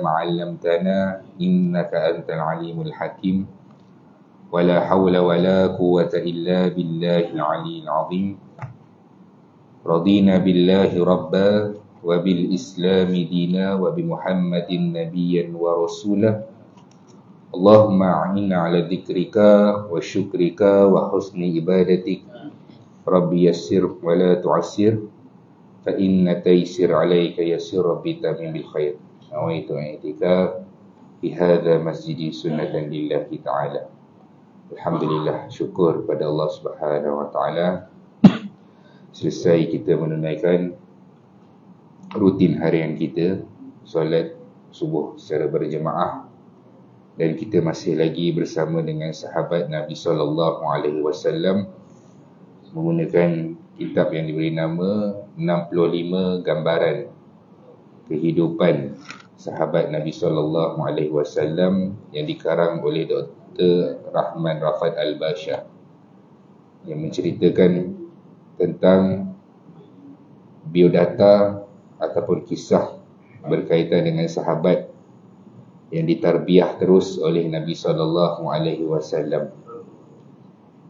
ما علمتنا إنك أنت العليم الحكيم ولا حول ولا قوة إلا بالله العلي العظيم رضينا بالله ربا وبالإسلام دينا وبمحمد نبيا ورسولا اللهم أعنا على ذكرك وشكرك وحسن عبادتك ربي يسر ولا تعسر فإن تيسر عليك يسر بتمام الخير نويت اعتكاف في هذا مسجد سنة لله تعالى. Alhamdulillah, syukur pada Allah Subhanahu Wa Taala. Selesai kita menunaikan rutin harian kita, solat subuh secara berjemaah, dan kita masih lagi bersama dengan sahabat Nabi sallallahu alaihi wasallam menggunakan kitab yang diberi nama 65 gambaran kehidupan sahabat Nabi sallallahu alaihi wasallam yang dikarang oleh Dr. Rahman Rafad Al-Basha, yang menceritakan tentang biodata ataupun kisah berkaitan dengan sahabat yang ditarbiah terus oleh Nabi sallallahu alaihi wasallam.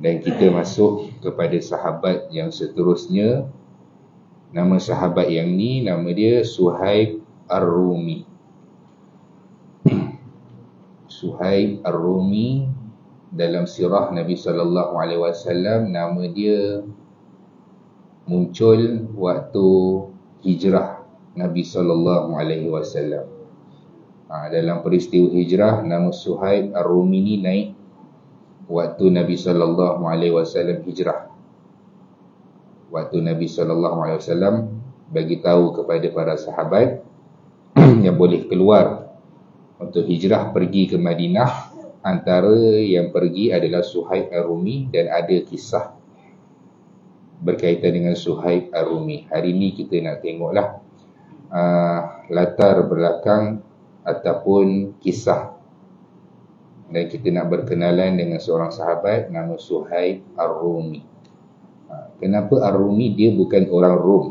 Dan kita masuk kepada sahabat yang seterusnya. Nama sahabat yang ni, nama dia Suhaib Ar-Rumi. Suhaib Ar-Rumi dalam sirah Nabi sallallahu alaihi wasallam, nama dia muncul waktu hijrah Nabi sallallahu alaihi wasallam. Dalam peristiwa hijrah, nama Suhaib Ar-Rumi ni naik waktu Nabi sallallahu alaihi wasallam hijrah. Waktu Nabi sallallahu alaihi wasallam bagi tahu kepada para sahabat yang boleh keluar untuk hijrah pergi ke Madinah, antara yang pergi adalah Suhaib Ar-Rumi, dan ada kisah berkaitan dengan Suhaib Ar-Rumi. Hari ni kita nak tengoklah latar belakang ataupun kisah, dan kita nak berkenalan dengan seorang sahabat nama Suhaib Ar-Rumi. Kenapa Ar-Rumi? Dia bukan orang Rom.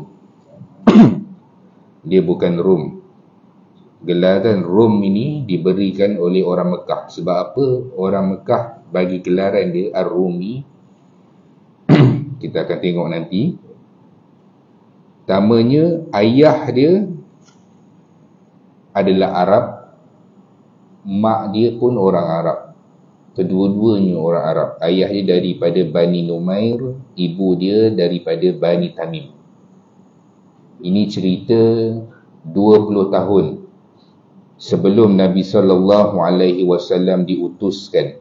Dia bukan Rom. Gelaran Rom ini diberikan oleh orang Mekah. Sebab apa orang Mekah bagi gelaran dia Ar-Rumi? Kita akan tengok nanti. Pertamanya, ayah dia adalah Arab, mak dia pun orang Arab. Kedua-duanya orang Arab. Ayah dia daripada Bani Numair, ibu dia daripada Bani Tamim. Ini cerita 20 tahun sebelum Nabi sallallahu alaihi wasallam diutuskan.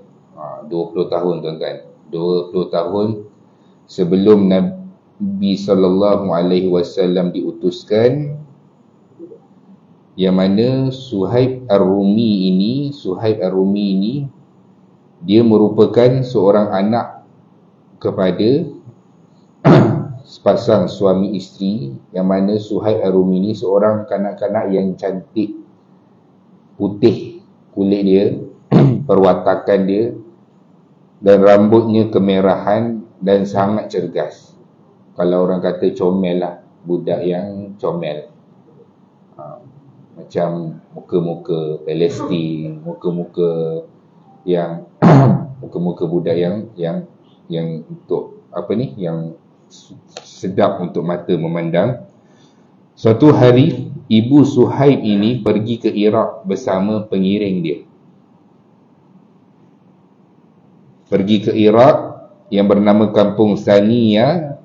20 tahun tuan-tuan. 20 tahun sebelum Nabi sallallahu alaihi wasallam diutuskan, yang mana Suhaib Ar-Rumi ini dia merupakan seorang anak kepada sepasang suami isteri, yang mana Suhaib Ar-Rumi ini seorang kanak-kanak yang cantik, putih kulit dia, perwatakan dia, dan rambutnya kemerahan dan sangat cergas. Kalau orang kata comel lah, budak yang comel. Macam muka-muka Palestin, muka-muka yang muka-muka budak yang untuk apa ni, yang sedap untuk mata memandang. Suatu hari ibu Suhaib ini pergi ke Iraq bersama pengiring dia. Pergi ke Iraq yang bernama Kampung Sania,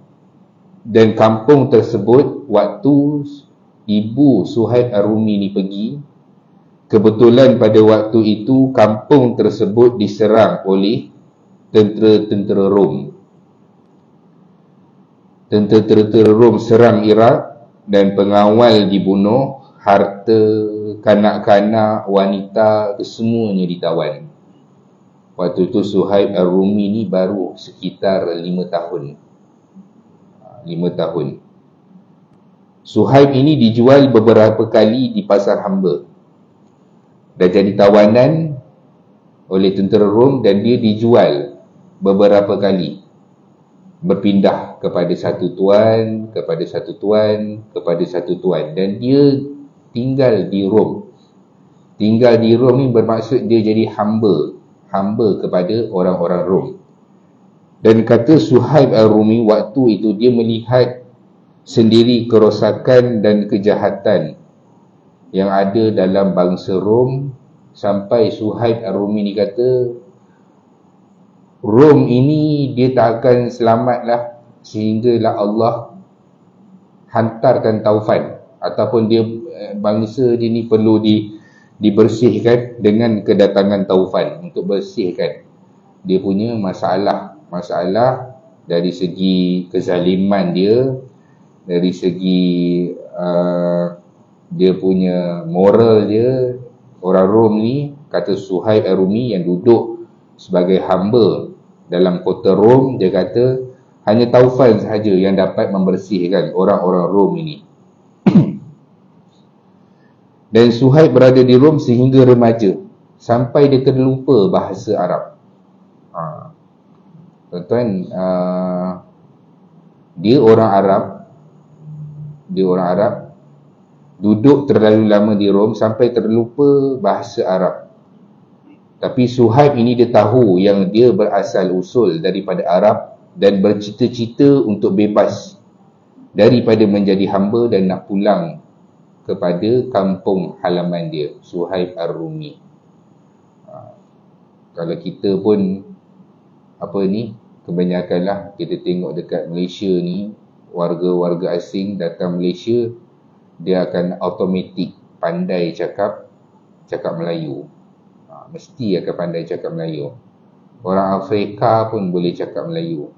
dan kampung tersebut waktu ibu Suhaib Ar-Rumi ni pergi, kebetulan pada waktu itu kampung tersebut diserang oleh tentera-tentera Rom. Tentera-tentera Rom serang Iraq dan pengawal dibunuh, harta, kanak-kanak, wanita, kesemuanya ditawan. Waktu itu Suhaib Ar-Rumi ni baru sekitar 5 tahun. 5 tahun. Suhaib ini dijual beberapa kali di pasar hamba. Dah jadi tawanan oleh tentera Rom, dan dia dijual beberapa kali. Berpindah kepada satu tuan, kepada satu tuan, kepada satu tuan. Dan dia tinggal di Rom Tinggal di Rom ni bermaksud dia jadi hamba kepada orang-orang Rom. Dan kata Suhaib Ar-Rumi, waktu itu dia melihat sendiri kerosakan dan kejahatan yang ada dalam bangsa Rom, sampai Suhaib Ar-Rumi ni kata Rom ini dia tak akan selamatlah sehinggalah Allah hantarkan taufan, ataupun dia bangsa dia ni perlu dibersihkan dengan kedatangan taufan, untuk bersihkan dia punya masalah dari segi kezaliman dia, dari segi dia punya moral dia. Orang Rom ni, kata Suhaib Ar-Rumi yang duduk sebagai hamba dalam kota Rom, dia kata hanya taufan sahaja yang dapat membersihkan orang-orang Rom ini. Dan Suhaib berada di Rom sehingga remaja, sampai dia terlupa bahasa Arab. Tuan-tuan, dia orang Arab, duduk terlalu lama di Rom sampai terlupa bahasa Arab. Tapi Suhaib ini dia tahu yang dia berasal usul daripada Arab dan bercita-cita untuk bebas daripada menjadi hamba dan nak pulang kepada kampung halaman dia, Suhaib Ar-Rumi. Kalau kita pun kebanyakanlah kita tengok dekat Malaysia ni, warga-warga asing datang Malaysia, dia akan automatik pandai cakap Melayu. Mesti akan pandai cakap Melayu. Orang Afrika pun boleh cakap Melayu.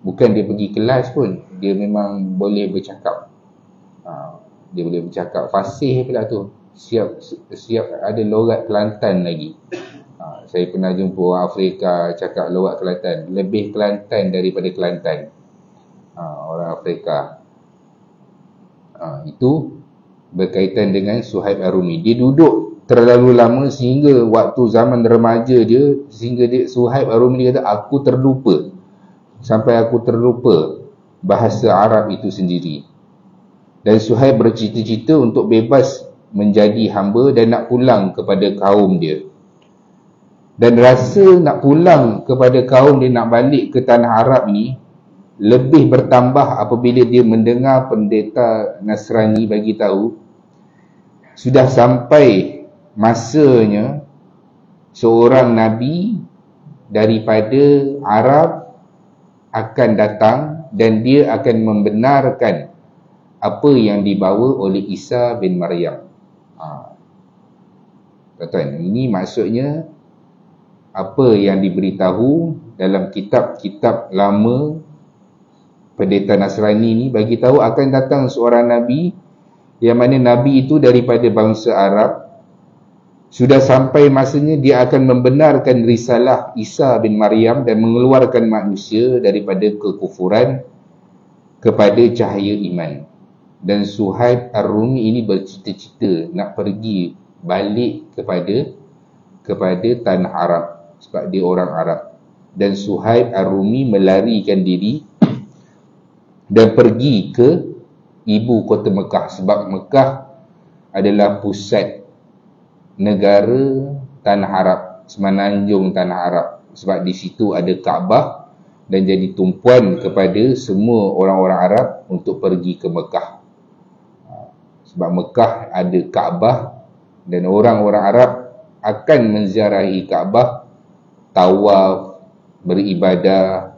Bukan dia pergi kelas pun, dia memang boleh bercakap. Dia boleh bercakap fasih pula tu. Siap ada logat Kelantan lagi. Saya pernah jumpa orang Afrika cakap logat Kelantan, lebih Kelantan daripada Kelantan. Orang Afrika. Itu berkaitan dengan Suhaib Ar-Rumi. Dia duduk terlalu lama sehingga waktu zaman remaja dia, sehingga Suhaib Ar-Rumi kata, aku terlupa bahasa Arab itu sendiri. Dan Suhaib bercita-cita untuk bebas menjadi hamba dan nak pulang kepada kaum dia. Dan rasa nak pulang kepada kaum dia, nak balik ke tanah Arab ni, lebih bertambah apabila dia mendengar pendeta Nasrani bagi tahu sudah sampai masanya seorang Nabi daripada Arab akan datang dan dia akan membenarkan apa yang dibawa oleh Isa bin Maryam. Tuan-tuan, ini maksudnya apa yang diberitahu dalam kitab-kitab lama. Pendeta Nasrani ni bagi tahu akan datang seorang Nabi, yang mana Nabi itu daripada bangsa Arab. Sudah sampai masanya dia akan membenarkan risalah Isa bin Maryam dan mengeluarkan manusia daripada kekufuran kepada cahaya iman. Dan Suhaib Ar-Rumi ini bercita-cita nak pergi balik kepada tanah Arab, sebab dia orang Arab. Dan Suhaib Ar-Rumi melarikan diri dan pergi ke ibu kota Mekah, sebab Mekah adalah pusat negara tanah Arab, semenanjung tanah Arab, sebab di situ ada Kaabah dan jadi tumpuan kepada semua orang-orang Arab untuk pergi ke Mekah. Sebab Mekah ada Kaabah dan orang-orang Arab akan menziarahi Kaabah, tawaf, beribadah,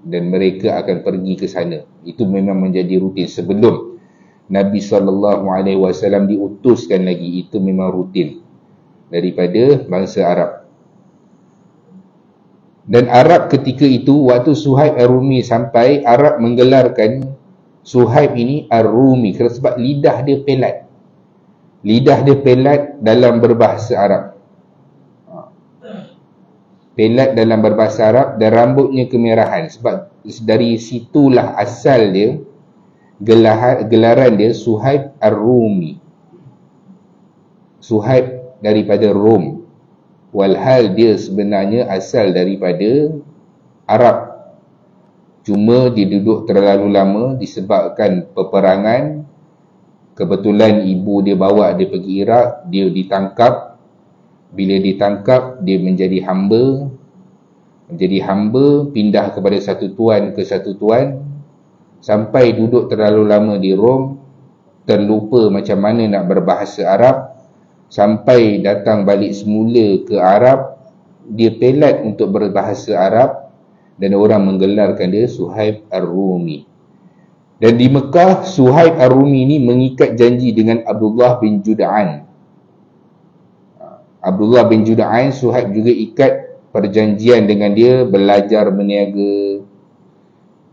dan mereka akan pergi ke sana. Itu memang menjadi rutin sebelum Nabi SAW diutuskan lagi. Itu memang rutin daripada bangsa Arab. Dan Arab ketika itu, waktu Suhaib Ar-Rumi sampai, Arab menggelarkan Suhaib ini Ar-Rumi, sebab lidah dia pelat. Lidah dia pelat dalam berbahasa Arab. Pelat dalam berbahasa Arab, dan rambutnya kemerahan. Sebab dari situlah asal dia, gelaran dia Suhaib Ar-Rumi. Suhaib daripada Rom. Walhal dia sebenarnya asal daripada Arab. Cuma dia duduk terlalu lama disebabkan peperangan Kebetulan ibu dia bawa dia pergi Iraq, dia ditangkap. Bila ditangkap, dia menjadi hamba. Pindah kepada satu tuan ke satu tuan, sampai duduk terlalu lama di Rom, terlupa macam mana nak berbahasa Arab. Sampai datang balik semula ke Arab, dia pelat untuk berbahasa Arab, dan orang menggelarkan dia Suhaib Ar-Rumi. Dan di Mekah, Suhaib Ar-Rumi ni mengikat janji dengan Abdullah bin Jud'an. Abdullah bin Jud'an, Suhaib juga ikat perjanjian dengan dia, belajar berniaga,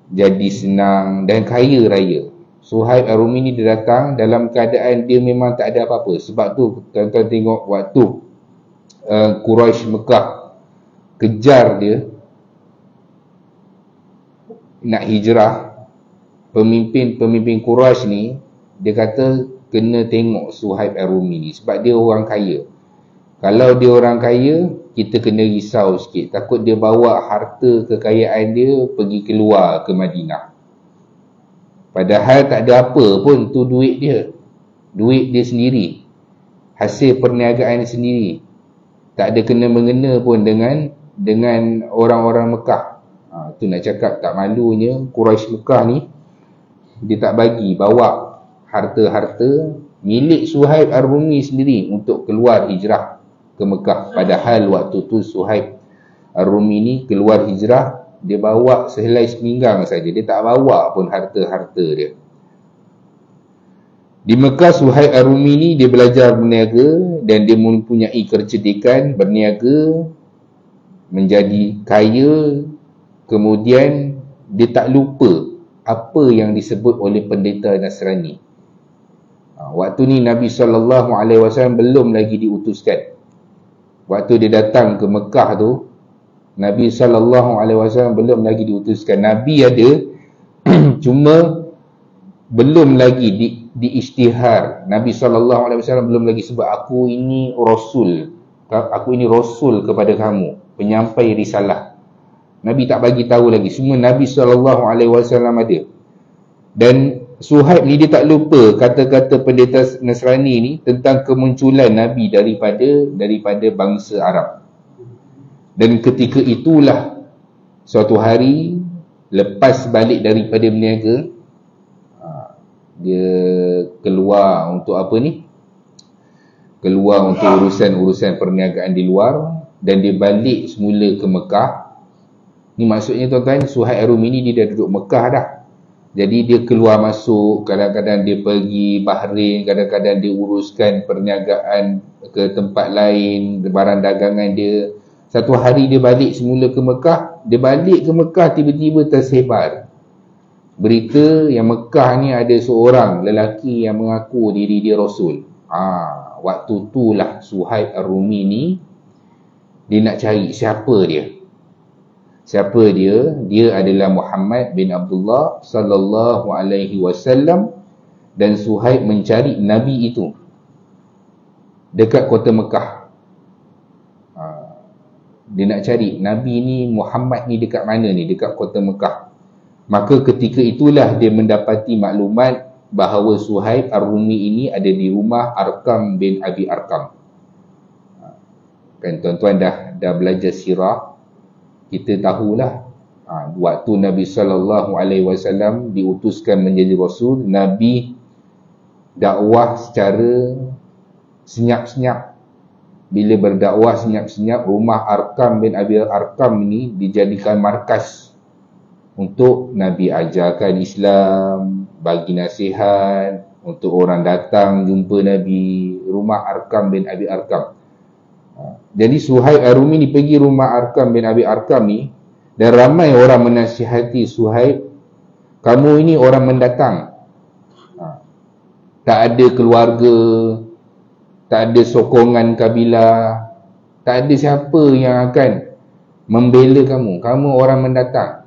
jadi senang dan kaya raya. Suhaib Ar-Rumi ni dia datang dalam keadaan dia memang tak ada apa-apa. Sebab tu tuan-tuan tengok waktu Quraisy Mekah kejar dia nak hijrah, pemimpin Quraisy ni dia kata kena tengok Suhaib Ar-Rumi ni sebab dia orang kaya. Kalau dia orang kaya, kita kena risau sikit, takut dia bawa harta kekayaan dia pergi keluar ke Madinah. Padahal tak ada apa pun tu duit dia sendiri, hasil perniagaan sendiri, tak ada kena-mengena pun dengan orang-orang Mekah. Tu nak cakap tak malunya Quraisy Mekah ni, dia tak bagi bawa harta-harta milik Suhaib Ar-Rumi sendiri untuk keluar hijrah ke Mekah. Padahal waktu tu Suhaib Ar-Rumi ni keluar hijrah, dia bawa sehelai sepinggang saja, dia tak bawa pun harta-harta dia. Di Mekah, Suhaib Ar-Rumi ni dia belajar berniaga dan dia mempunyai kecerdikan berniaga, menjadi kaya. Kemudian dia tak lupa apa yang disebut oleh pendeta Nasrani. Waktu ni Nabi SAW belum lagi diutuskan. Waktu dia datang ke Mekah tu, Nabi SAW belum lagi diutuskan. Nabi ada cuma belum lagi diisytihar. Nabi SAW belum lagi sebut aku ini rasul kepada kamu, penyampai risalah. Nabi tak bagi tahu lagi. Semua Nabi SAW ada. Dan Suhaib ni dia tak lupa kata-kata pendeta Nasrani ni tentang kemunculan Nabi daripada bangsa Arab. Dan ketika itulah suatu hari lepas balik daripada berniaga, dia keluar untuk apa ni? Keluar untuk urusan perniagaan di luar, dan dia balik semula ke Mekah. Ni maksudnya tuan-tuan, Suhaib Ar-Rumi ni dia dah duduk Mekah dah. Jadi dia keluar masuk, kadang-kadang dia pergi Bahrain, kadang-kadang dia uruskan perniagaan ke tempat lain, barang dagangan dia. Satu hari dia balik semula ke Mekah. Dia balik ke Mekah, tiba-tiba tersebar berita yang Mekah ni ada seorang lelaki yang mengaku diri dia Rasul. Waktu itulah Suhaib Ar-Rumi ni dia nak cari siapa dia. Siapa dia? Dia adalah Muhammad bin Abdullah sallallahu alaihi wasallam, dan Suhaib mencari Nabi itu dekat kota Mekah. Dia nak cari Nabi ni, Muhammad ni dekat mana ni? Dekat kota Mekah. Maka ketika itulah dia mendapati maklumat bahawa Suhaib Ar-Rumi ini ada di rumah Arqam bin Abi Arqam. Kan tuan-tuan dah belajar sirah, kita tahulah waktu Nabi SAW diutuskan menjadi Rasul, Nabi dakwah secara senyap-senyap. Bila berdakwah senyap-senyap, rumah Arqam bin Abi Arqam ini dijadikan markas untuk Nabi ajarkan Islam, bagi nasihat, untuk orang datang jumpa Nabi. Rumah Arqam bin Abi Arqam. Jadi Suhaib Ar-Rumi ni pergi rumah Arqam bin Abi Arqam ni, dan ramai orang menasihati Suhaib, kamu ini orang mendatang, tak ada keluarga, tak ada sokongan kabilah, tak ada siapa yang akan membela kamu orang mendatang.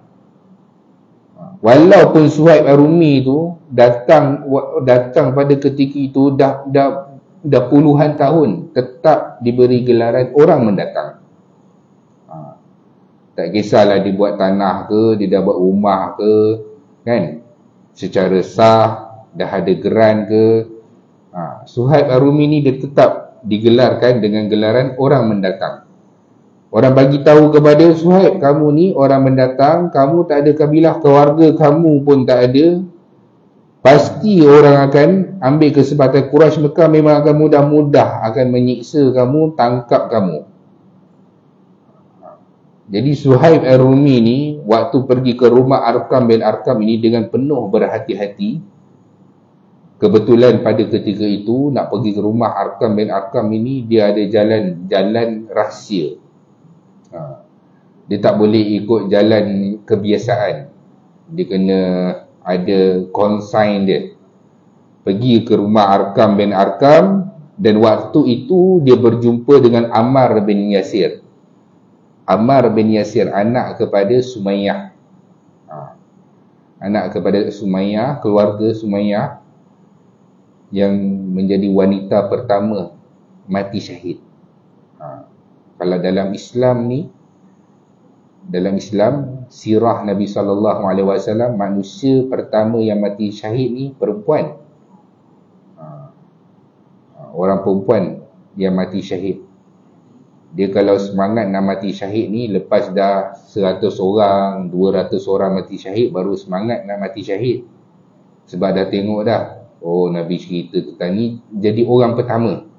Walaupun Suhaib Ar-Rumi tu datang pada ketika itu dah puluhan tahun, tetap diberi gelaran orang mendatang. Tak kisahlah dia buat tanah ke, dia dah buat rumah ke, kan? Secara sah, dah ada geran ke, Suhaib Ar-Rumi ni dia tetap digelarkan dengan gelaran orang mendatang. Orang bagi tahu kepada Suhaib, kamu ni orang mendatang, kamu tak ada kabilah, keluarga kamu pun tak ada. Pasti orang akan ambil kesempatan, Quraisy Mekah memang akan mudah-mudah akan menyiksa kamu, tangkap kamu. Jadi Suhaib Ar-Rumi ni waktu pergi ke rumah Arkam bin Arkam ini dengan penuh berhati-hati. Kebetulan pada ketika itu nak pergi ke rumah Arkam bin Arkam ini, dia ada jalan rahsia. Dia tak boleh ikut jalan kebiasaan. Dia kena ada consign dia. Pergi ke rumah Arkam bin Arkam, dan waktu itu dia berjumpa dengan Ammar bin Yasir. Ammar bin Yasir, anak kepada Sumayyah. Anak kepada Sumayyah, keluarga Sumayyah, yang menjadi wanita pertama mati syahid. Kalau dalam Islam ni, dalam Islam, sirah Nabi SAW, manusia pertama yang mati syahid ni perempuan. Orang perempuan yang mati syahid. Dia kalau semangat nak mati syahid ni, lepas dah 100 orang, 200 orang mati syahid, baru semangat nak mati syahid. Sebab dah tengok dah, oh Nabi cerita tentang ni, jadi orang pertama.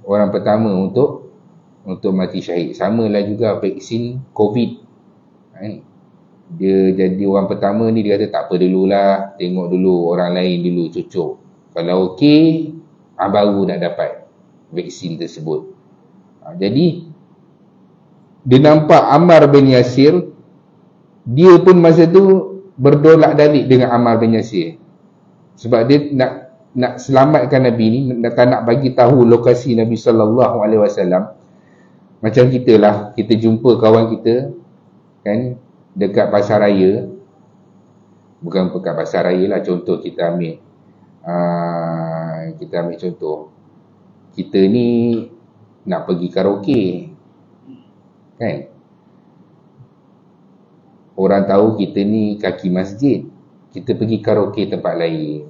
Orang pertama untuk mati syahid. Sama lah juga vaksin COVID. Dia jadi orang pertama ni, dia kata tak apa dululah, tengok dulu orang lain dulu, cocok. Kalau okey, baru nak dapat vaksin tersebut. Jadi dia nampak Ammar bin Yasir, dia pun masa tu berdolak dalik dengan Ammar bin Yasir. Sebab dia nak selamatkan Nabi ni, tak nak bagi tahu lokasi Nabi SAW. Macam kita lah, kita jumpa kawan kita kan dekat pasar raya. Bukan dekat pasar raya lah, contoh kita ambil contoh, kita ni nak pergi karaoke kan, orang tahu kita ni kaki masjid, kita pergi karaoke tempat lain.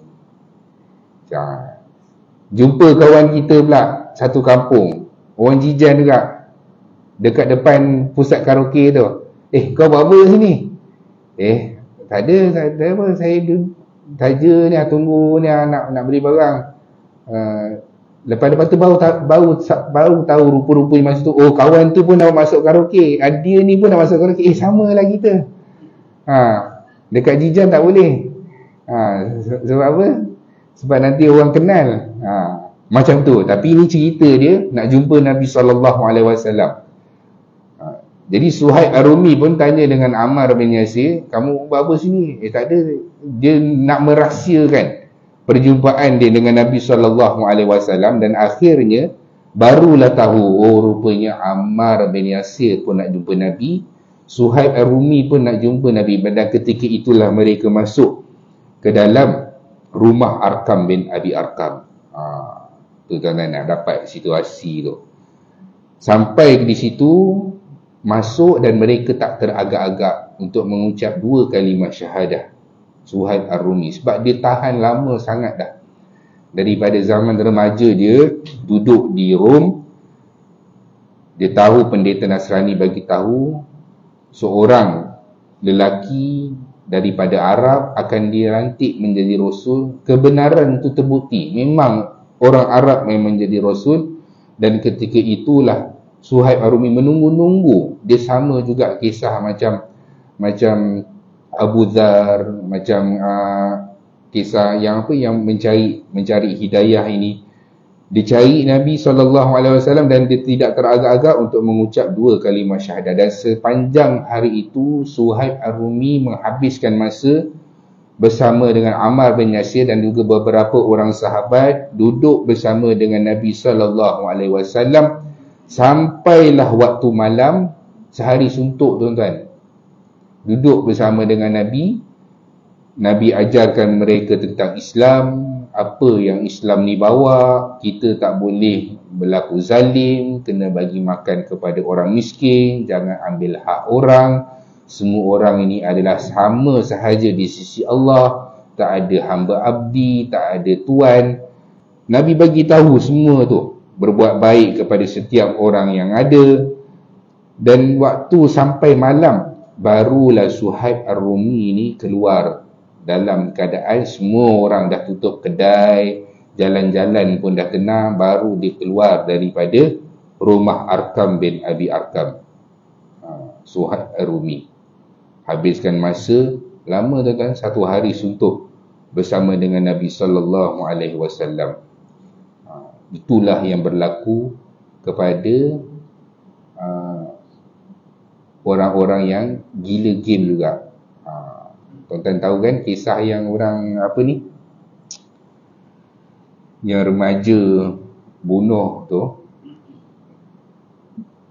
Jumpa kawan kita pula satu kampung, orang Jijan juga, dekat depan pusat karaoke tu. Kau buat apa sini? Tak ada apa, saya saja ni tunggu ni nak beli barang. Lepas tu baru tahu rupa-rupanya masa tu, oh kawan tu pun nak masuk karaoke, dia ni pun nak masuk karaoke. Sama lah kita. Dekat Jijan tak boleh. Sebab apa? Sebab nanti orang kenal. Macam tu. Tapi ini cerita dia nak jumpa Nabi SAW. Jadi Suhaib Ar-Rumi pun tanya dengan Ammar bin Yasir, kamu buat apa sini? Tak ada. Dia nak merahsiakan perjumpaan dia dengan Nabi SAW, dan akhirnya barulah tahu, oh rupanya Ammar bin Yasir pun nak jumpa Nabi, Suhaib Ar-Rumi pun nak jumpa Nabi. Dan ketika itulah mereka masuk ke dalam rumah Arkam bin Abi Arkam. Tu tuan-tuan nak dapat situasi tu. Sampai di situ, masuk, dan mereka tak teragak-agak untuk mengucap 2 kalimah syahadah. Suhaib Ar-Rumi, sebab dia tahan lama sangat dah. Daripada zaman remaja dia duduk di Rom. Dia tahu pendeta Nasrani bagi tahu seorang lelaki daripada Arab akan dilantik menjadi rasul. Kebenaran itu terbukti, memang orang Arab memang menjadi rasul. Dan ketika itulah Suhaib Ar-Rumi menunggu-nunggu. Dia sama juga kisah macam Abu Dhar, macam kisah yang mencari hidayah ini. Dia cari Nabi SAW dan dia tidak teragak-agak untuk mengucap 2 kalimah syahadah. Dan sepanjang hari itu Suhaib Ar-Rumi menghabiskan masa bersama dengan Ammar bin Yasir dan juga beberapa orang sahabat, duduk bersama dengan Nabi SAW sampailah waktu malam. Sehari suntuk tuan-tuan, duduk bersama dengan Nabi. Nabi ajarkan mereka tentang Islam, apa yang Islam ni bawa. Kita tak boleh berlaku zalim, kena bagi makan kepada orang miskin, jangan ambil hak orang. Semua orang ini adalah sama sahaja di sisi Allah, tak ada hamba abdi, tak ada tuan. Nabi bagi tahu semua tu, berbuat baik kepada setiap orang yang ada. Dan waktu sampai malam, barulah Suhaib Ar-Rumi ni keluar dalam keadaan semua orang dah tutup kedai, jalan-jalan pun dah tenang, baru dia keluar daripada rumah Arkam bin Abi Arkam. Suhaib Ar-Rumi habiskan masa lama tuan-tuan, 1 hari suntuk bersama dengan Nabi sallallahu alaihi wasallam. Itulah yang berlaku kepada orang-orang yang gila game juga. Tuan-tuan tahu kan kisah yang orang apa ni, yang remaja bunuh tu.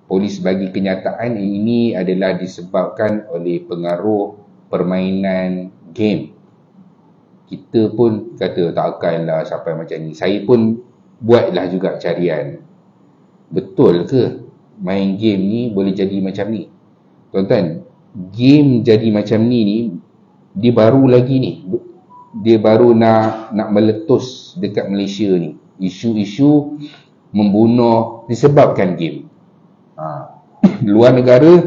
Polis bagi kenyataan ini adalah disebabkan oleh pengaruh permainan game. Kita pun kata takkanlah sampai macam ni. Saya pun buatlah juga carian. Betul ke main game ni boleh jadi macam ni? Tuan-tuan, game jadi macam ni dia baru lagi ni. Dia baru nak meletus dekat Malaysia ni. Isu-isu membunuh disebabkan game. Luar negara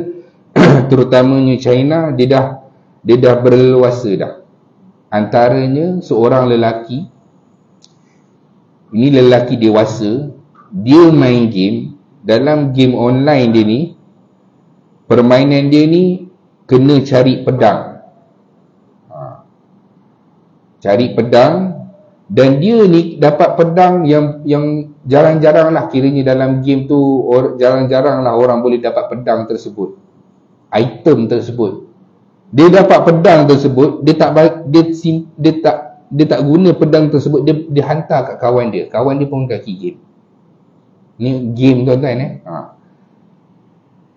terutamanya China, dia dah berleluasa dah. Antaranya seorang lelaki, ini lelaki dewasa, dia main game. Dalam game online dia ni, permainan dia ni kena cari pedang. Cari pedang, dan dia ni dapat pedang yang jarang-jarang lah, kiranya dalam game tu jarang-jarang lah orang boleh dapat pedang tersebut, item tersebut. Dia dapat pedang tersebut, dia tak guna pedang tersebut, dia hantar kat kawan dia pun kaki game. Ni game tuan-tuan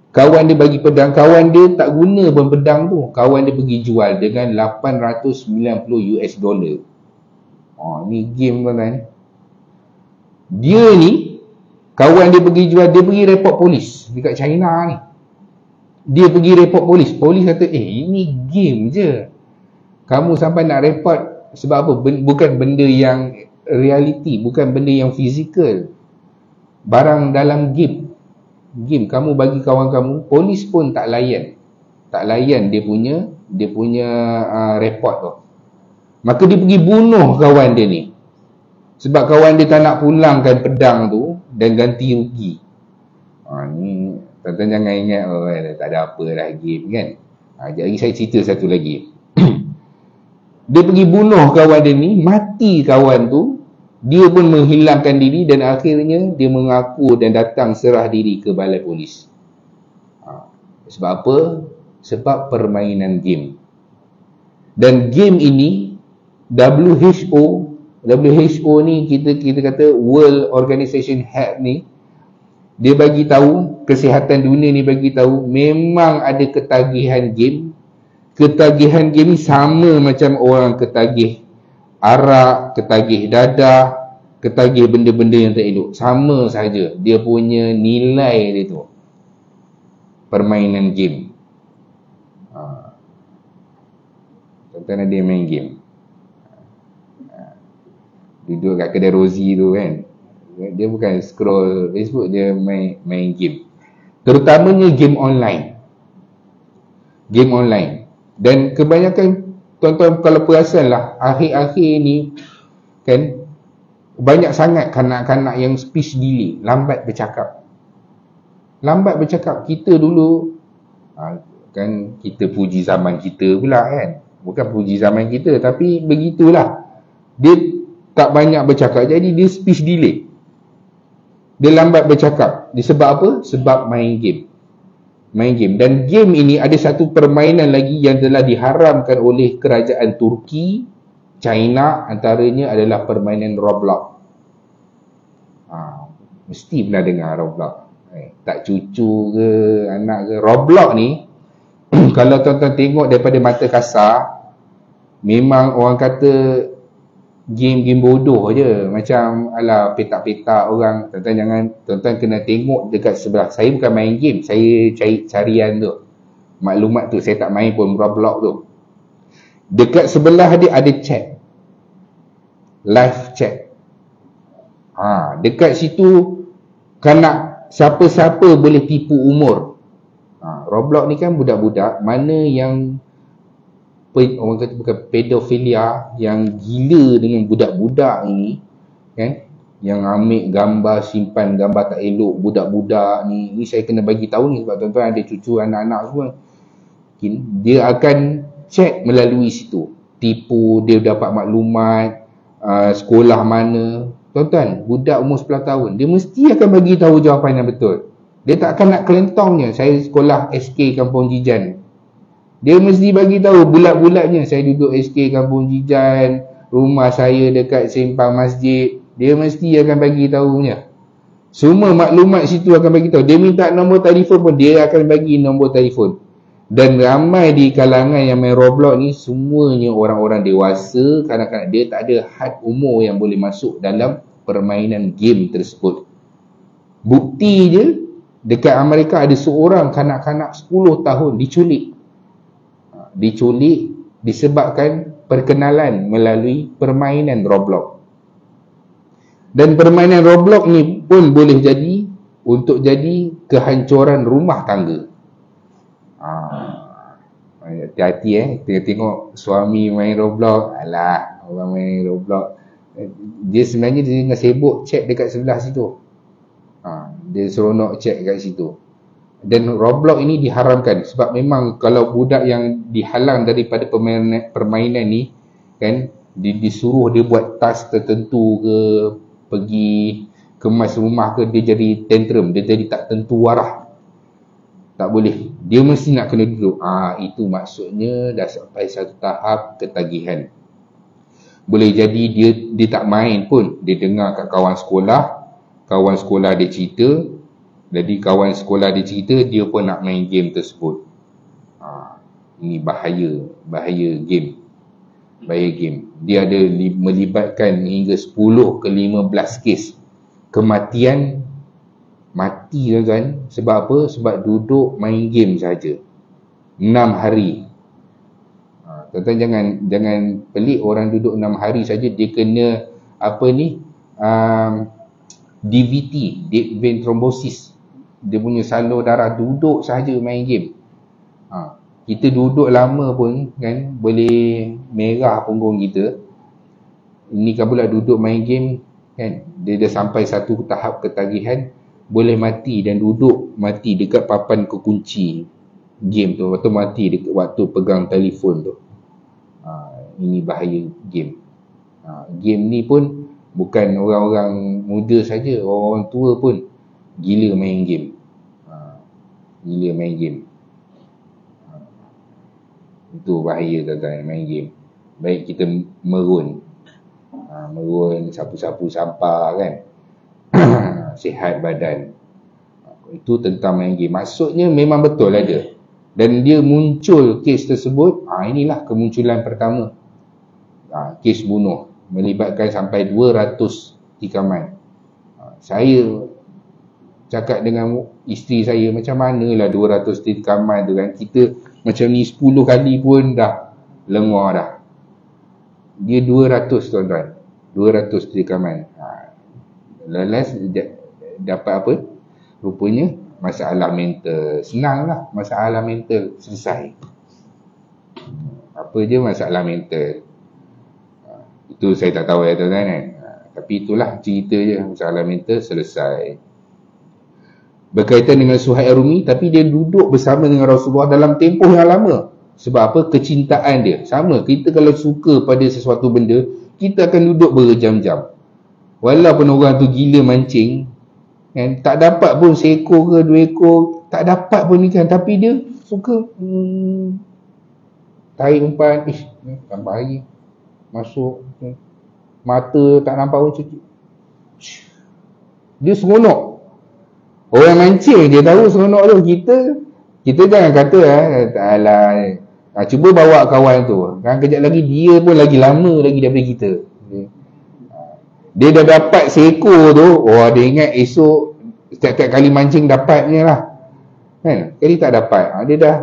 Kawan dia bagi pedang, kawan dia tak guna pun pedang tu, kawan dia pergi jual dengan $890. Ni game tuan-tuan. Dia ni, kawan dia pergi jual, dia pergi report polis dekat China ni. Dia pergi report polis. Polis kata, ini game je. Kamu sampai nak report sebab apa? Bukan benda yang reality, bukan benda yang fizikal. Barang dalam game. Kamu bagi kawan kamu, polis pun tak layan. Tak layan dia punya report tu. Maka dia pergi bunuh kawan dia ni. Sebab kawan dia tak nak pulangkan pedang tu dan ganti rugi. Ni tuan-tuan jangan ingat tak ada apa dah game kan. Jadi saya cerita satu lagi. Dia pergi bunuh kawan dia ni, mati kawan tu. Dia pun menghilangkan diri dan akhirnya dia mengaku dan datang serah diri ke balai polis. Sebab apa? Sebab permainan game. Dan game ini WHO ni kita kata World Organization Health ni, dia bagi tahu, kesihatan dunia ni bagi tahu memang ada ketagihan game. Ketagihan game ni sama macam orang ketagih arak, ketagih dadah, ketagih benda-benda yang tak elok. Sama saja dia punya nilai dia tu. Permainan game. Tuan-tuan ada yang main game. Duduk kat kedai Rozi tu kan. Dia bukan scroll Facebook, dia main game. Terutamanya game online. Game online. Dan kebanyakan tuan-tuan kalau perasan lah, akhir-akhir ni kan, banyak sangat kanak-kanak yang speech delay, lambat bercakap. Kita dulu kan, kita puji zaman kita pula kan. Bukan puji zaman kita, tapi begitulah. Dia tak banyak bercakap, jadi dia speech delay. Dia lambat bercakap. Disebab apa? Sebab main game. Dan game ini ada satu permainan lagi yang telah diharamkan oleh kerajaan Turki, China, antaranya adalah permainan Roblox. Mesti pernah dengar Roblox. Tak cucu ke, anak ke. Roblox ni, kalau tuan-tuan tengok daripada mata kasar, memang orang kata game bodoh je. Macam ala petak-petak orang. Tuan-tuan kena tengok dekat sebelah. Saya bukan main game, saya cari carian tu, maklumat tu. Saya tak main pun Roblox tu. Dekat sebelah dia ada chat, live chat. Dekat situ kanak siapa-siapa boleh tipu umur. Roblox ni kan budak-budak mana yang orang kata bukan pedofilia, yang gila dengan budak-budak ini kan, yang ambil gambar, simpan gambar tak elok budak-budak ni saya kena bagi tahu ni sebab tuan-tuan ada cucu anak-anak semua. Dia akan check melalui situ, tipu, dia dapat maklumat sekolah mana. Tuan-tuan, budak umur 10 tahun dia mesti akan bagi tahu jawapan yang betul. Dia tak akan nak kelentongnya. Saya sekolah SK Kampung Jijan, dia mesti bagi tahu bulat-bulatnya, saya duduk SK Kampung Jijan, rumah saya dekat simpang masjid. Dia mesti akan bagi tahunya. Semua maklumat situ akan bagi tahu. Dia minta nombor telefon pun dia akan bagi nombor telefon. Dan ramai di kalangan yang main Roblox ni semuanya orang-orang dewasa, kadang-kadang dia tak ada had umur yang boleh masuk dalam permainan game tersebut. Bukti je, dekat Amerika ada seorang kanak-kanak 10 tahun diculik disebabkan perkenalan melalui permainan Roblox. Dan permainan Roblox ni pun boleh jadi untuk jadi kehancuran rumah tangga. Hati-hati tengok suami main Roblox, alah orang main Roblox, dia sebenarnya dia tengah sibuk chat dekat sebelah situ. Dia seronok chat kat situ. Dan Roblox ini diharamkan sebab memang kalau budak yang dihalang daripada permainan ni kan, disuruh dia buat task tertentu ke, pergi kemas rumah ke, dia jadi tantrum, dia jadi tak tentu arah, tak boleh, dia mesti nak kena duduk. Itu maksudnya dah sampai satu tahap ketagihan. Boleh jadi dia tak main pun, dia dengar kat kawan sekolah dia cerita, jadi kawan sekolah dia cerita, dia pun nak main game tersebut. Ini bahaya game. Dia ada melibatkan hingga 10 ke 15 kes kematian. Mati kan. Sebab apa? Sebab duduk main game saja 6 hari. Tuan-tuan jangan pelik, orang duduk 6 hari saja dia kena DVT, deep vein thrombosis. Dia punya salur darah duduk saja main game. Kita duduk lama pun kan boleh merah punggung kita. Ini kan pula duduk main game kan, dia dah sampai satu tahap ketagihan, boleh mati dan duduk mati dekat papan kekunci game tu, atau mati dekat waktu pegang telefon tu. Ini bahaya game. Game ni pun bukan orang-orang muda saja, orang tua pun gila main game. Itu bahaya tuan-tuan, main game. Baik kita merun, sapu-sapu sampah kan, sihat badan. Itu tentang main game. Maksudnya memang betul ada. Dan dia muncul kes tersebut, inilah kemunculan pertama. Kes bunuh melibatkan sampai 200 tikaman. Saya cakap dengan isteri saya, macam manalah 200 tikaman tu kan. Kita macam ni 10 kali pun dah lengah dah. Dia 200 tuan-tuan, 200 tikaman. Last dapat apa? Rupanya masalah mental. Senang lah, masalah mental selesai. Apa je masalah mental. Itu saya tak tahu ya tuan-tuan kan. Tapi itulah cerita je, masalah mental selesai. Berkaitan dengan Suhaib Ar-Rumi, tapi dia duduk bersama dengan Rasulullah dalam tempoh yang lama. Sebab apa? Kecintaan dia. Sama, kita kalau suka pada sesuatu benda, kita akan duduk berjam-jam. Walaupun orang tu gila mancing kan, tak dapat pun seekor ke 2 ekor, tak dapat pun ikan, tapi dia suka tarik umpan, tambah lagi, masuk, mata tak nampak pun cuci, dia seronok. Orang mancing dia tahu seronok tu. Kita jangan kata alah, cuba bawa kawan tu kan, kejap lagi dia pun lagi lama lagi daripada kita. Dia dah dapat seekor tu, dia ingat esok setiap kali mancing dapatnya lah kan. Kali tak dapat, dia dah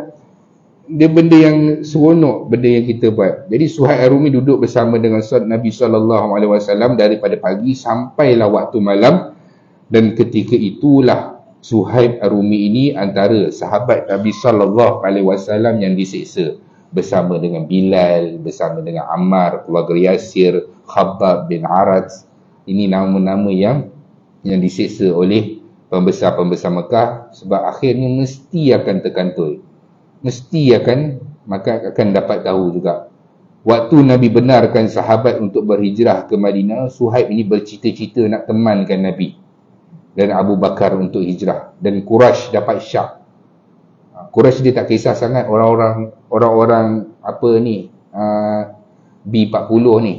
dia benda yang seronok, benda yang kita buat. Jadi Suhaib Ar-Rumi duduk bersama dengan Nabi SAW daripada pagi sampailah waktu malam, dan ketika itulah Suhaib Ar-Rumi ini antara sahabat Nabi SAW yang disiksa, bersama dengan Bilal, bersama dengan Ammar, keluarga Yasir, Khabbab bin Arat. Ini nama-nama yang disiksa oleh pembesar-pembesar Mekah, sebab akhirnya mesti akan terkantul. Mesti akan dapat tahu juga. Waktu Nabi benarkan sahabat untuk berhijrah ke Madinah, Suhaib ini bercita-cita nak temankan Nabi dan Abu Bakar untuk hijrah. Dan Quraisy dapat syak. Quraisy dia tak kisah sangat orang-orang apa ni, B40 ni.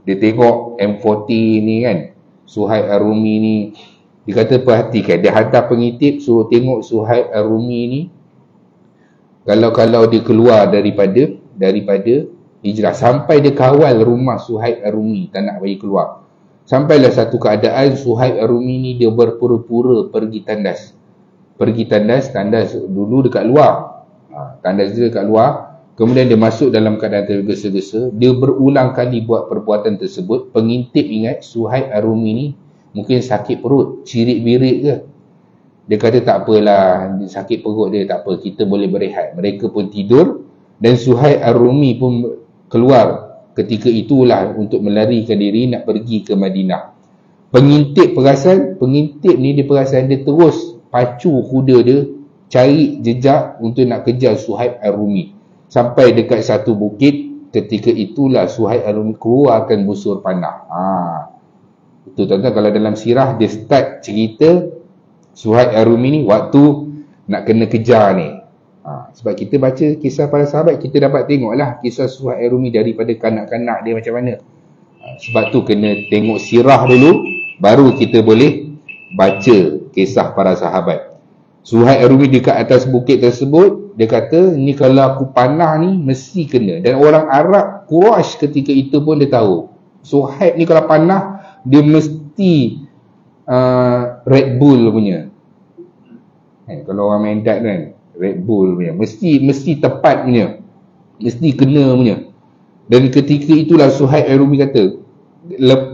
Dia tengok M40 ni kan, Suhaib Ar-Rumi ni, dia kata perhatikan, dia hantar pengintip suruh tengok Suhaib Ar-Rumi ni. Kalau dia keluar daripada hijrah, sampai dia kawal rumah Suhaib Ar-Rumi, tak nak bagi keluar. Sampailah satu keadaan Suhaib Ar-Rumi ni dia berpura-pura pergi tandas. Tandas dulu dekat luar. Tandas dia dekat luar. Kemudian dia masuk dalam keadaan tergesa-gesa. Dia berulang kali buat perbuatan tersebut. Pengintip ingat Suhaib Ar-Rumi ni mungkin sakit perut, cirit-birit ke. Dia kata tak apalah, sakit perut dia, tak apa, kita boleh berehat. Mereka pun tidur dan Suhaib Ar-Rumi pun keluar ketika itulah untuk melarikan diri nak pergi ke Madinah. Pengintip ni dia perasan, dia terus pacu kuda dia cari jejak untuk nak kejar Suhaib Ar-Rumi. Sampai dekat satu bukit, ketika itulah Suhaib Ar-Rumi keluarkan busur panah. Itu tuan-tuan, kalau dalam sirah dia start cerita Suhaib Ar-Rumi ni waktu nak kena kejar ni. Sebab kita baca kisah para sahabat, kita dapat tengoklah kisah Suhaib Ar-Rumi daripada kanak-kanak dia macam mana. Sebab tu kena tengok sirah dulu, baru kita boleh baca kisah para sahabat. Suhaib Ar-Rumi dekat atas bukit tersebut, dia kata, ni kalau aku panah ni mesti kena. Dan orang Arab Quraisy ketika itu pun dia tahu, Suhaib ni kalau panah dia mesti Red Bull punya. Kalau orang main dart kan, Red Bull punya, mesti tepat punya, mesti kena punya. Dan ketika itulah Suhaib Ar-Rumi kata,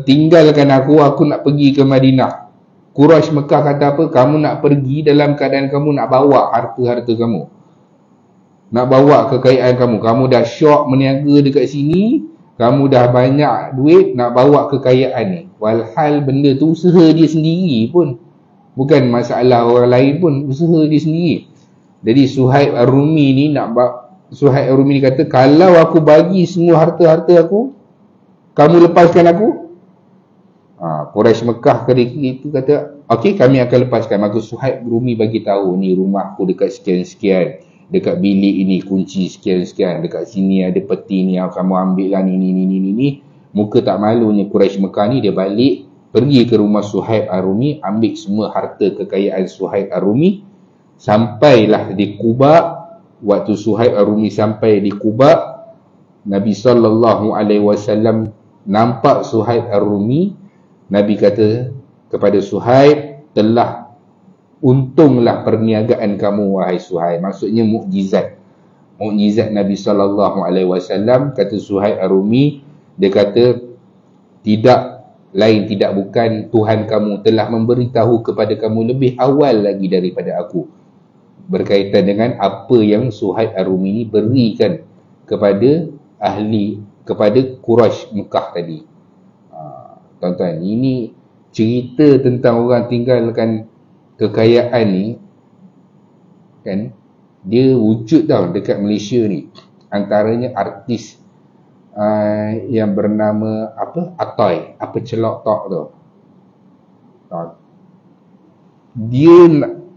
tinggalkan aku nak pergi ke Madinah. Quraisy Mekah kata apa? Kamu nak pergi dalam keadaan kamu nak bawa harta-harta kamu, nak bawa kekayaan kamu. Kamu dah syok meniaga dekat sini, kamu dah banyak duit, nak bawa kekayaan ni. Walhal benda tu usaha dia sendiri pun, bukan masalah orang lain pun, usaha dia sendiri. Jadi Suhaib Ar-Rumi ni Suhaib Ar-Rumi ni kata, kalau aku bagi semua harta-harta aku, kamu lepaskan aku? Quraisy Mekah ketika itu kata, okey, kami akan lepaskan. Maka Suhaib Ar-Rumi bagi tahu, ni rumahku dekat sekian-sekian, dekat bilik ini kunci sekian-sekian, dekat sini ada peti ni, kamu ambil lah ni. Muka tak malunya Quraisy Mekah ni, dia balik pergi ke rumah Suhaib Ar-Rumi, ambil semua harta kekayaan Suhaib Ar-Rumi. Sampailah di Quba. Waktu Suhaib Ar-Rumi sampai di Quba, Nabi SAW nampak Suhaib Ar-Rumi. Nabi kata kepada Suhaib, telah untunglah perniagaan kamu wahai Suhaib. Maksudnya mukjizat Nabi SAW. Kata Suhaib Ar-Rumi, dia kata, tidak bukan Tuhan kamu telah memberitahu kepada kamu lebih awal lagi daripada aku, berkaitan dengan apa yang Suhaib Ar-Rumi ni berikan kepada Quraisy Mekah tadi. Tuan-tuan, ini cerita tentang orang tinggalkan kekayaan ni kan, dia wujud tau dekat Malaysia ni. Antaranya artis yang bernama Atoy, Celok Tok tu.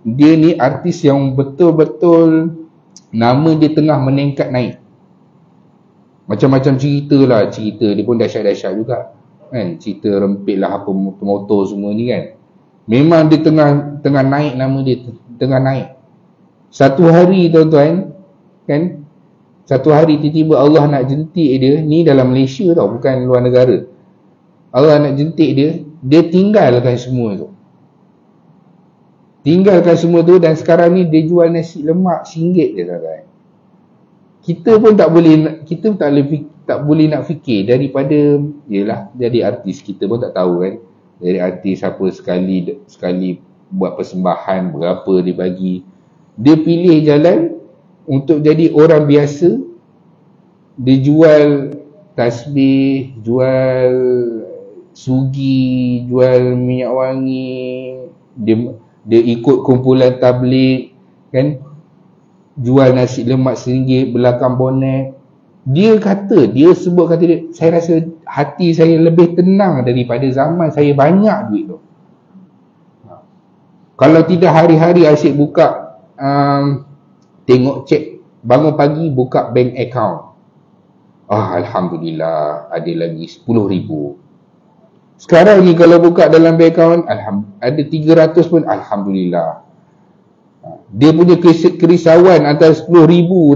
Dia ni artis yang betul-betul nama dia tengah meningkat naik. Macam-macam cerita dia pun dahsyat-dahsyat juga kan. Cerita rempit lah, apa motor semua ni kan. Memang dia tengah naik, nama dia tengah naik. Satu hari tuan-tuan kan, satu hari tiba-tiba Allah nak jentik dia. Ni dalam Malaysia tau, bukan luar negara. Allah nak jentik dia tinggalkan semua tu. Dan sekarang ni dia jual nasi lemak RM1 je tuan-tuan. kita pun tak boleh, tak boleh nak fikir daripada, yelah, jadi artis kita pun tak tahu kan. Jadi artis apa sekali buat persembahan berapa dia bagi. Dia pilih jalan untuk jadi orang biasa. Dia jual tasbih, jual sugi, jual minyak wangi, dia ikut kumpulan tabligh kan, jual nasi lemak RM1 belakang bonet. Dia sebut kata dia, saya rasa hati saya lebih tenang daripada zaman saya banyak duit tu. Kalau tidak hari-hari asyik buka tengok cek, bangun pagi buka bank account, Alhamdulillah ada lagi 10,000. Sekarang ni kalau buka dalam bank account ada 300 pun Alhamdulillah. Dia punya kerisauan antara 10,000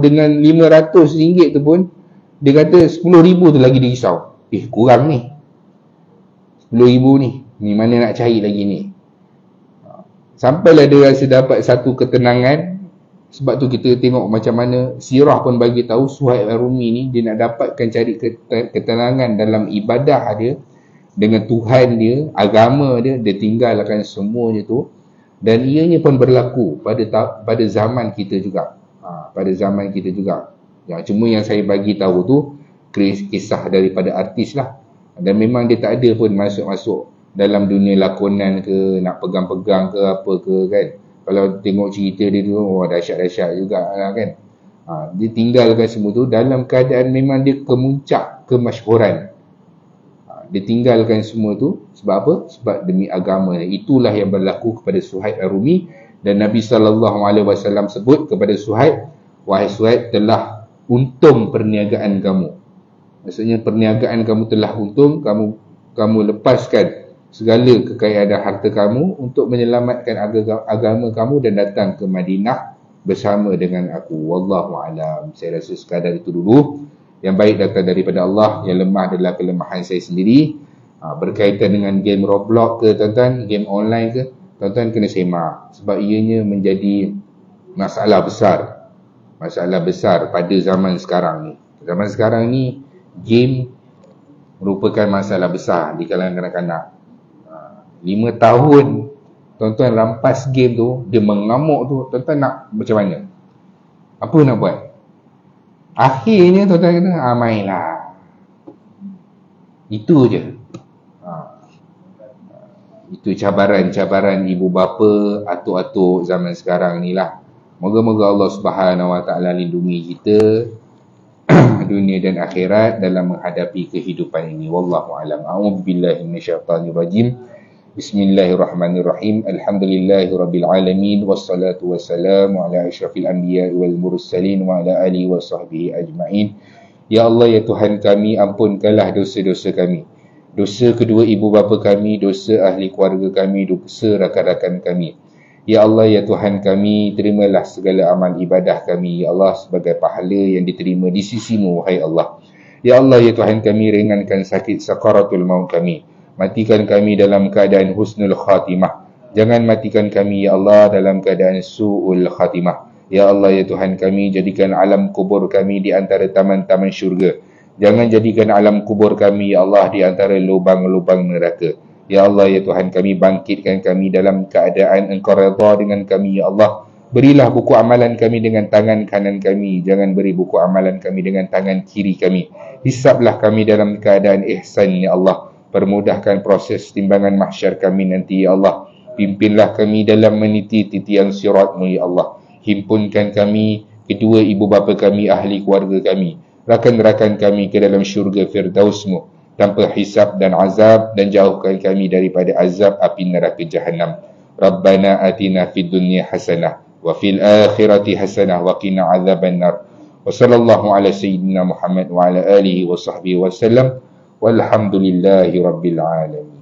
dengan RM500 tu pun, dia kata 10,000 tu lagi dia risau. Kurang ni 10,000 ni mana nak cari lagi ni. Sampailah dia rasa dapat satu ketenangan. Sebab tu kita tengok macam mana sirah pun bagi tahu Suhaib Ar-Rumi ni, dia nak dapatkan cari ketenangan dalam ibadah dia dengan Tuhan dia, agama dia tinggalkan semuanya tu. Dan ianya pun berlaku pada zaman kita juga. Pada zaman kita juga. Cuma yang saya bagi tahu tu kisah daripada artis lah. Dan memang dia tak ada pun masuk-masuk dalam dunia lakonan ke, nak pegang-pegang ke apa ke kan. Kalau tengok cerita dia tu, dahsyat-dahsyat juga lah kan. Dia tinggalkan semua tu dalam keadaan memang dia kemuncak kemasyhuran. Dia tinggalkan semua tu sebab apa? Sebab demi agama. Itulah yang berlaku kepada Suhaib Ar-Rumi. Dan Nabi SAW sebut kepada Suhaib, wahai Suhaib, telah untung perniagaan kamu. Maksudnya perniagaan kamu telah untung, kamu lepaskan segala kekayaan dan harta kamu untuk menyelamatkan agama kamu dan datang ke Madinah bersama dengan aku. Wallahu a'lam. Saya rasa sekadar itu dulu. Yang baik datang daripada Allah, yang lemah adalah kelemahan saya sendiri. Berkaitan dengan game Roblox ke tuan-tuan, game online ke, tuan-tuan kena semak. Sebab ianya menjadi masalah besar pada zaman sekarang ni. Zaman sekarang ni game merupakan masalah besar di kalangan kanak-kanak. 5 tahun tuan-tuan rampas game tu, dia mengamuk tu, tuan-tuan nak macam mana? Apa nak buat? Akhirnya tuan-tuan kata, mainlah. Itu je. Itu cabaran-cabaran ibu bapa, atuk-atuk zaman sekarang ni lah. Moga-moga Allah Subhanahu Wa Taala lindungi kita dunia dan akhirat dalam menghadapi kehidupan ini. Wallahu a'lam. A'udzubillahi minasyaitonirrajim. Bismillahirrahmanirrahim. Alhamdulillahirabbil alamin, wassalatu wassalamu ala asyrafil anbiya'i wal mursalin wa ala alihi washabbihi ajmain. Ya Allah, ya Tuhan kami, ampunkanlah dosa-dosa kami, dosa kedua ibu bapa kami, dosa ahli keluarga kami, dosa rakan-rakan kami. Ya Allah, ya Tuhan kami, terimalah segala amal ibadah kami, ya Allah, sebagai pahala yang diterima di sisi-Mu, wahai Allah. Ya Allah, ya Tuhan kami, ringankan sakit sakaratul maut kami. Matikan kami dalam keadaan husnul khatimah. Jangan matikan kami, ya Allah, dalam keadaan su'ul khatimah. Ya Allah, ya Tuhan kami, jadikan alam kubur kami di antara taman-taman syurga. Jangan jadikan alam kubur kami, ya Allah, di antara lubang-lubang neraka. Ya Allah, ya Tuhan kami, bangkitkan kami dalam keadaan Engkau redha dengan kami, ya Allah. Berilah buku amalan kami dengan tangan kanan kami. Jangan beri buku amalan kami dengan tangan kiri kami. Hisablah kami dalam keadaan ihsan, ya Allah. Permudahkan proses timbangan mahsyar kami nanti, ya Allah. Pimpinlah kami dalam meniti titian sirat-Mu, ya Allah. Himpunkan kami, kedua ibu bapa kami, ahli keluarga kami, rakan-rakan kami ke dalam syurga Firdaus-Mu tanpa hisab dan azab, dan jauhkan kami daripada azab api neraka Jahannam. Rabbana atina fid dunya hasanah wa fil akhirati hasanah wa qina azabannar. Wa sallallahu ala sayyidina Muhammad wa ala alihi wa sahbihi wa sallam. Walhamdulillahi rabbil alamin.